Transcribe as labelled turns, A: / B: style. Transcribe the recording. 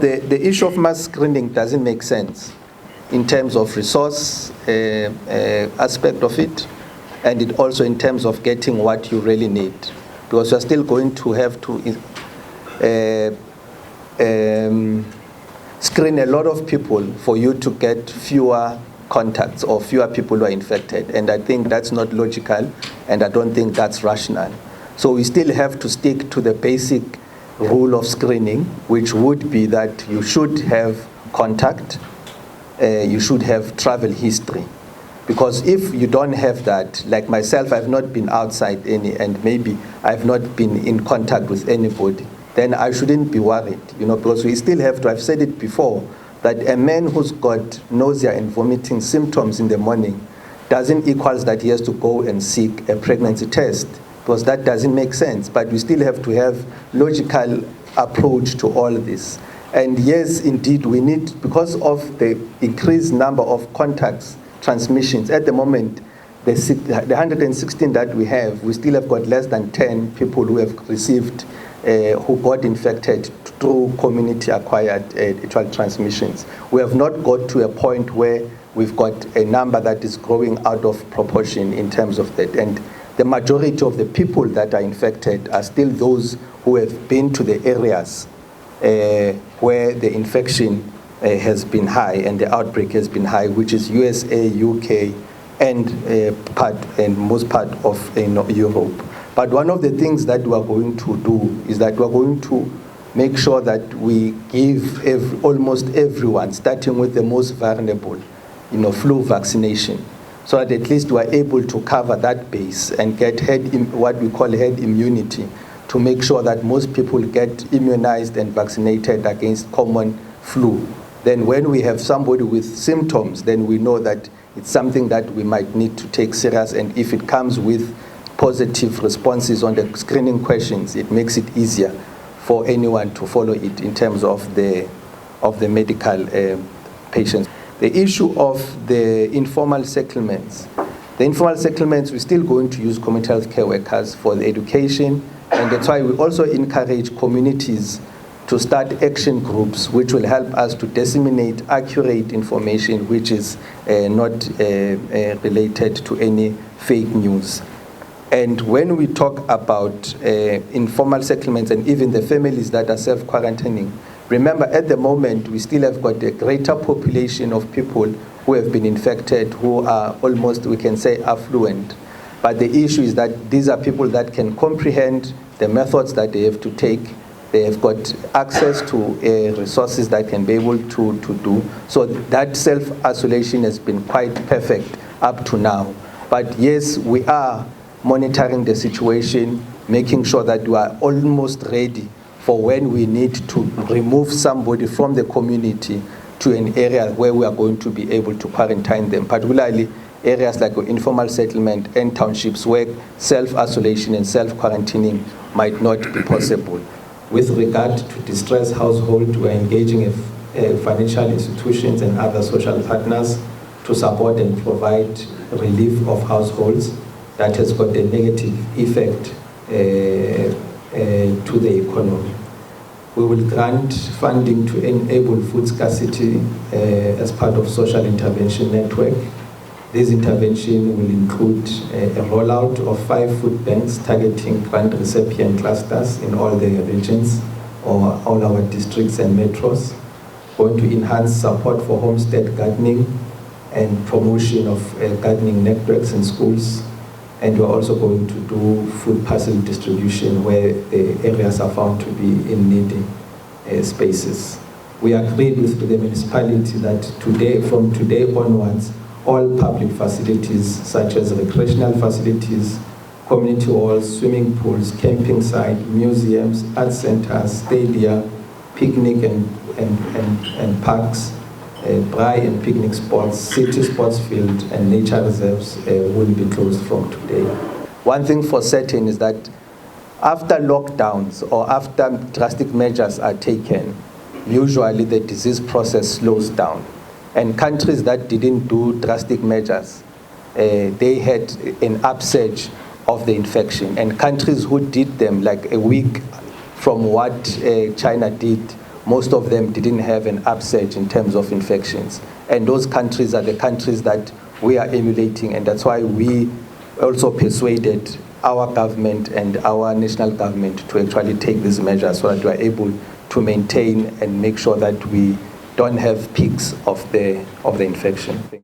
A: the issue of mass screening doesn't make sense in terms of resource aspect of it, and it also in terms of getting what you really need, because you're still going to have to screen a lot of people for you to get fewer contacts or fewer people who are infected. And I think that's not logical, and I don't think that's rational. So we still have to stick to the basic rule of screening, which would be that you should have contact, you should have travel history. Because if you don't have that, like myself, I've not been outside any, and maybe I've not been in contact with anybody, then I shouldn't be worried, because we still have to, I've said it before, that a man who's got nausea and vomiting symptoms in the morning doesn't equal that he has to go and seek a pregnancy test, because that doesn't make sense. But we still have to have logical approach to all this. And yes, indeed, we need, because of the increased number of contacts, transmissions, at the moment, the 116 that we have, we still have got less than 10 people who have received, who got infected through community-acquired actual transmissions. We have not got to a point where we've got a number that is growing out of proportion in terms of that. And the majority of the people that are infected are still those who have been to the areas where the infection has been high and the outbreak has been high, which is USA, UK, and most part of Europe. But one of the things that we are going to do is that we are going to make sure that we give almost everyone, starting with the most vulnerable, flu vaccination, so that at least we are able to cover that base and get what we call herd immunity, to make sure that most people get immunized and vaccinated against common flu. Then when we have somebody with symptoms, then we know that it's something that we might need to take serious, and if it comes with positive responses on the screening questions, it makes it easier for anyone to follow it in terms of the medical patients. The issue of the informal settlements. The informal settlements, we're still going to use community health care workers for the education, and that's why we also encourage communities to start action groups which will help us to disseminate accurate information which is not related to any fake news. And when we talk about informal settlements and even the families that are self-quarantining, remember at the moment we still have got a greater population of people who have been infected, who are almost, we can say, affluent. But the issue is that these are people that can comprehend the methods that they have to take. They have got access to resources that can be able to do. So that self-isolation has been quite perfect up to now. But yes, we are monitoring the situation, making sure that we are almost ready for when we need to remove somebody from the community to an area where we are going to be able to quarantine them, particularly areas like informal settlement and townships where self-isolation and self-quarantining might not be possible. With regard to distressed household, we are engaging financial institutions and other social partners to support and provide relief of households that has got a negative effect to the economy. We will grant funding to enable food scarcity as part of social intervention network. This intervention will include a rollout of 5 food banks targeting grant recipient clusters in all the regions or all our districts and metros. Going to enhance support for homestead gardening and promotion of gardening networks in schools. And we're also going to do food parcel distribution where the areas are found to be in needy spaces. We agreed with the municipality that from today onwards, all public facilities such as recreational facilities, community halls, swimming pools, camping sites, museums, art centers, stadia, picnic and parks, braai and picnic spots, city sports field, and nature reserves will be closed from today. One thing for certain is that after lockdowns or after drastic measures are taken, usually the disease process slows down. And countries that didn't do drastic measures, they had an upsurge of the infection. And countries who did them like a week from what China did most of them didn't have an upsurge in terms of infections. And those countries are the countries that we are emulating, and that's why we also persuaded our government and our national government to actually take these measures so that we are able to maintain and make sure that we don't have peaks of the infection.